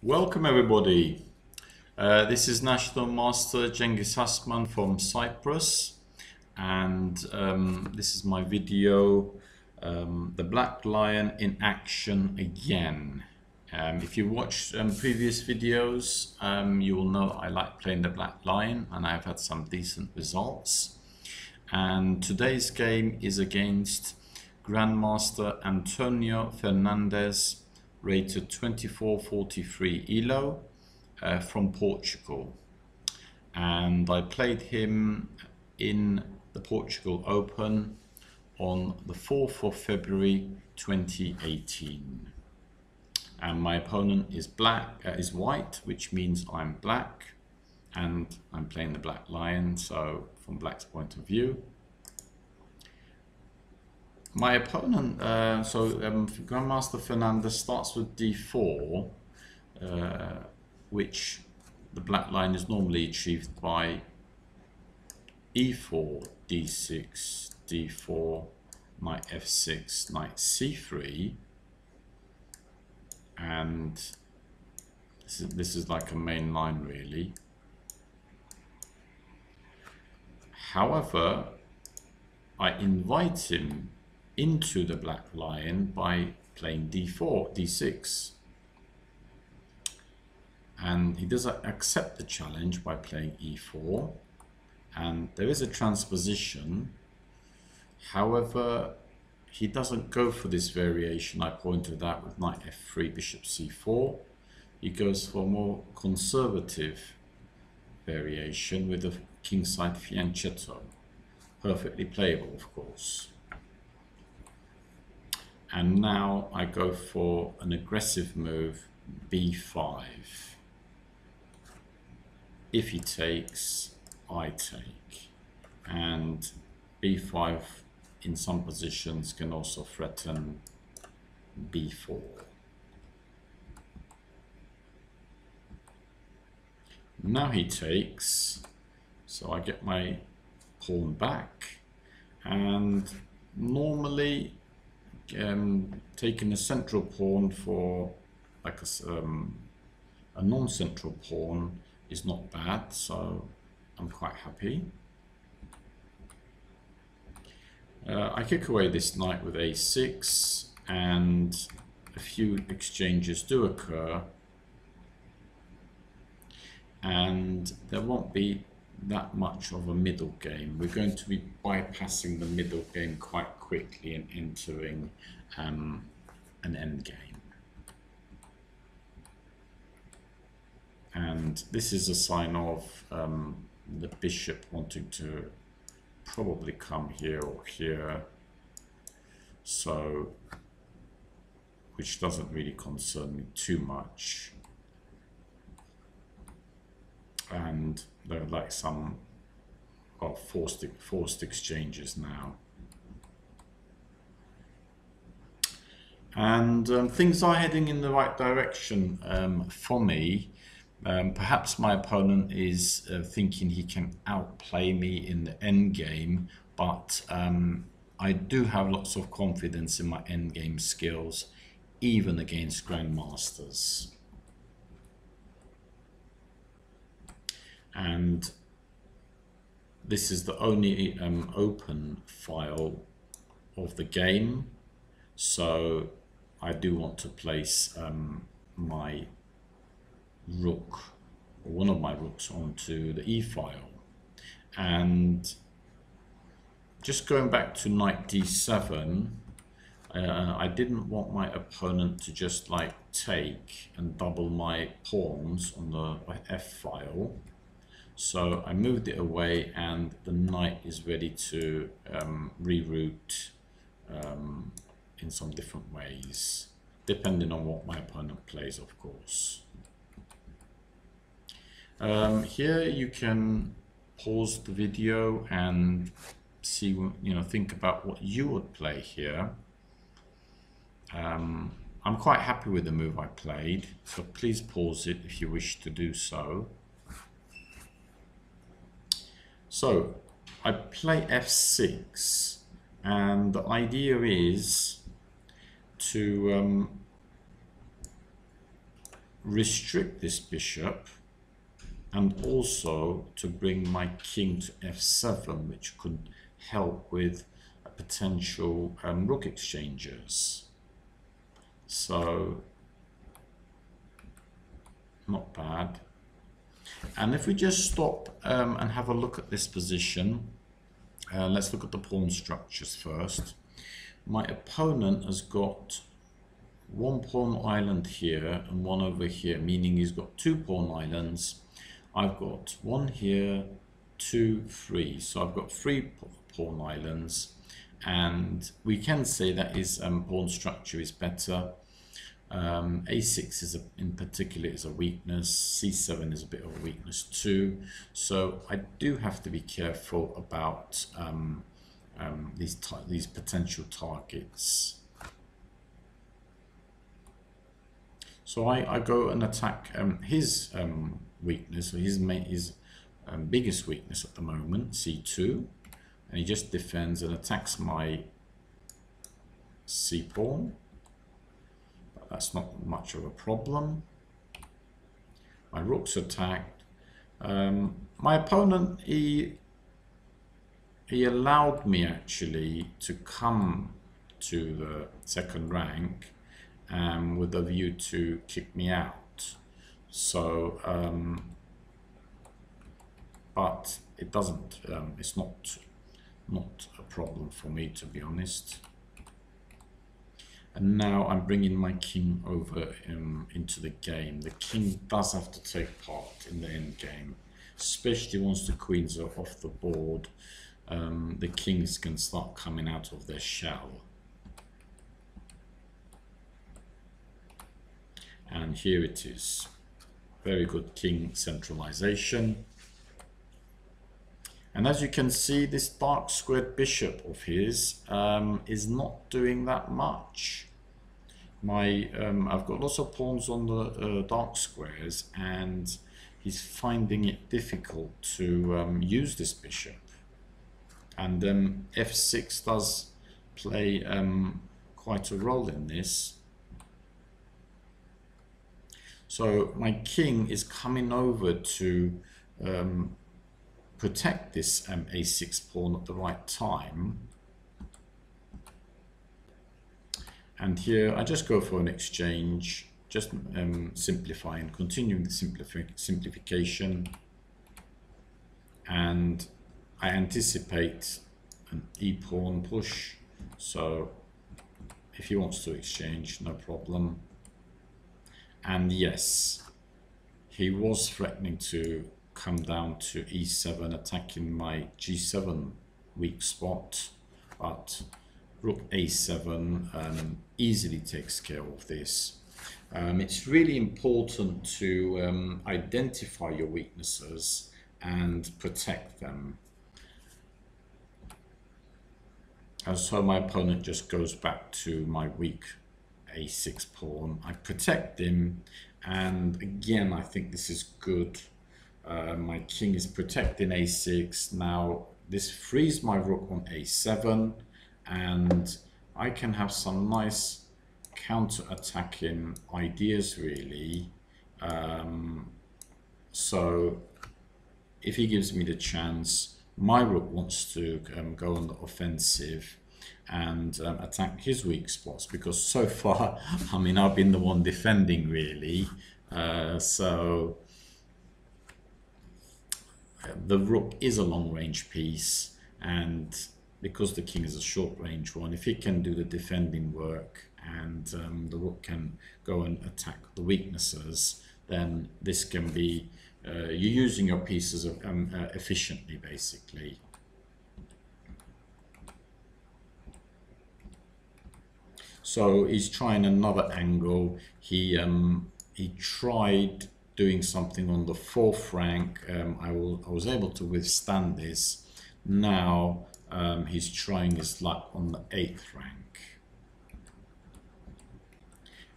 Welcome everybody. This is National Master Cengiz Hasman from Cyprus, and this is my video, The Black Lion in Action Again. If you watched previous videos, you will know I like playing the Black Lion and I've had some decent results. And today's game is against Grandmaster Antonio Fernandes, rated 2443 ELO from Portugal. And I played him in the Portugal Open on the 4th of February 2018. And my opponent is white, which means I'm black, and I'm playing the Black Lion, so from Black's point of view. My opponent, Grandmaster Fernandes starts with d4, which the Black Lion is normally achieved by e4, d6, d4, knight f6, knight c3, and this is like a main line really. However, I invite him into the Black Lion by playing d4, d6, and he does accept the challenge by playing e4, and there is a transposition. However, he doesn't go for this variation I pointed out with knight f3, bishop c4. He goes for a more conservative variation with a kingside fianchetto, perfectly playable of course. And now I go for an aggressive move, b5. If he takes, I take. And b5 in some positions can also threaten b4. Now he takes, so I get my pawn back, and normally taking a central pawn for like a non-central pawn is not bad, so I'm quite happy. I kick away this knight with a6, and a few exchanges do occur, and there won't be that much of a middle game. We're going to be bypassing the middle game quite quickly and entering an end game. And this is a sign of the bishop wanting to probably come here or here, so which doesn't really concern me too much. And there are like some forced exchanges now, and things are heading in the right direction for me. Perhaps my opponent is thinking he can outplay me in the end game, but I do have lots of confidence in my end game skills, even against grandmasters. And this is the only open file of the game, so I do want to place my rook, or one of my rooks, onto the e file. And just going back to knight d7, I didn't want my opponent to just like take and double my pawns on the f file. So I moved it away, and the knight is ready to reroute in some different ways, depending on what my opponent plays, of course. Here you can pause the video and see, think about what you would play here. I'm quite happy with the move I played, so please pause it if you wish to do so. So I play f6, and the idea is to restrict this bishop, and also to bring my king to f7, which could help with potential rook exchanges. So not bad. And if we just stop and have a look at this position, let's look at the pawn structures first. My opponent has got one pawn island here and one over here, meaning he's got two pawn islands. I've got one here, 2, 3. So I've got 3 pawn islands, and we can say that his pawn structure is better. A6 in particular is a weakness. C7 is a bit of a weakness too. So I do have to be careful about these potential targets. So I go and attack his weakness, or his biggest weakness at the moment, c2, and he just defends and attacks my c pawn. But that's not much of a problem. My rook's attacked. My opponent, he allowed me actually to come to the second rank with a view to kick me out. So but it doesn't, it's not a problem for me, to be honest. And now I'm bringing my king over into the game. The king does have to take part in the end game, especially once the queens are off the board. The kings can start coming out of their shell. And here it is. Very good king centralization. And as you can see, this dark squared bishop of his is not doing that much. I've got lots of pawns on the dark squares, and he's finding it difficult to use this bishop. And f6 does play quite a role in this. So my king is coming over to protect this a6 pawn at the right time. And here I just go for an exchange, just simplifying, continuing the simplification. And I anticipate an e-pawn push. So if he wants to exchange, no problem. And yes, he was threatening to come down to e7, attacking my g7 weak spot, but rook a7 easily takes care of this. It's really important to identify your weaknesses and protect them. And so my opponent just goes back to my weak a6 pawn. I protect him, and again I think this is good. My king is protecting a6. Now this frees my rook on a7, and I can have some nice counter-attacking ideas really. So if he gives me the chance, my rook wants to go on the offensive and attack his weak spots, because so far, I mean, I've been the one defending really. So the rook is a long-range piece, and because the king is a short-range one, if he can do the defending work and the rook can go and attack the weaknesses, then this can be you're using your pieces efficiently, basically. So he's trying another angle. He tried doing something on the 4th rank. I was able to withstand this. Now he's trying his luck on the 8th rank.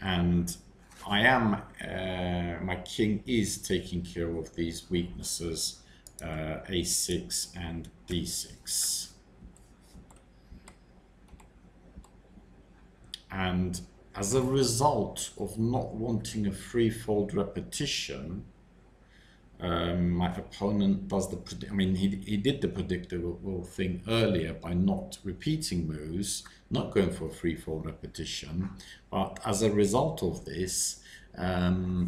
And I am, my king is taking care of these weaknesses, a6 and d6. And as a result of not wanting a free-fold repetition, my opponent does the he did the predictable thing earlier by not repeating moves, not going for a free-fold repetition, but as a result of this,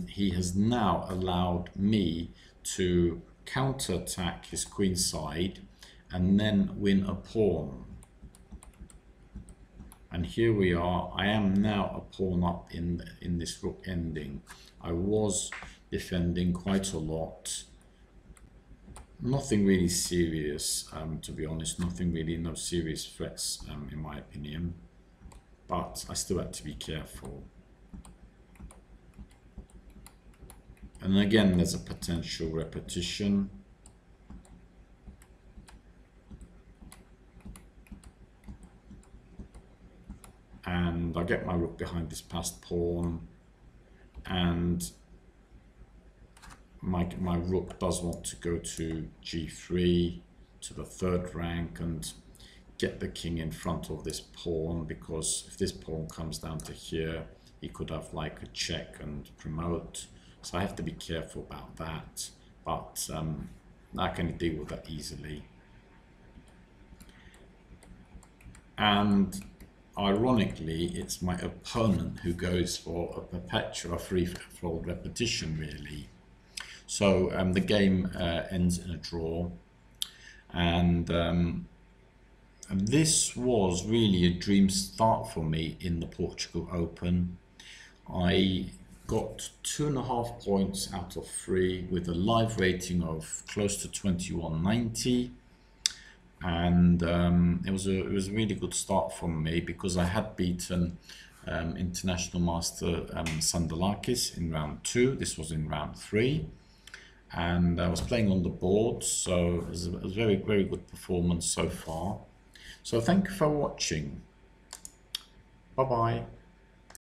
he has now allowed me to counter-attack his queenside and then win a pawn. And here we are. I am now a pawn up in this rook ending. I was defending quite a lot. Nothing really serious, to be honest. No serious threats, in my opinion. But I still had to be careful. And again, there's a potential repetition. And I get my rook behind this passed pawn, and my rook does want to go to g3 to the third rank and get the king in front of this pawn, because if this pawn comes down to here, he could have like a check and promote. So I have to be careful about that, but I can deal with that easily. And ironically, it's my opponent who goes for a perpetual free-fold repetition, really. So the game ends in a draw, and this was really a dream start for me in the Portugal Open. I got 2.5 points out of 3 with a live rating of close to 2190. And it was a really good start for me, because I had beaten international master Sandalakis in round 2. This was in round 3, and I was playing on the board, so it was a very, very good performance so far. So thank you for watching. Bye bye.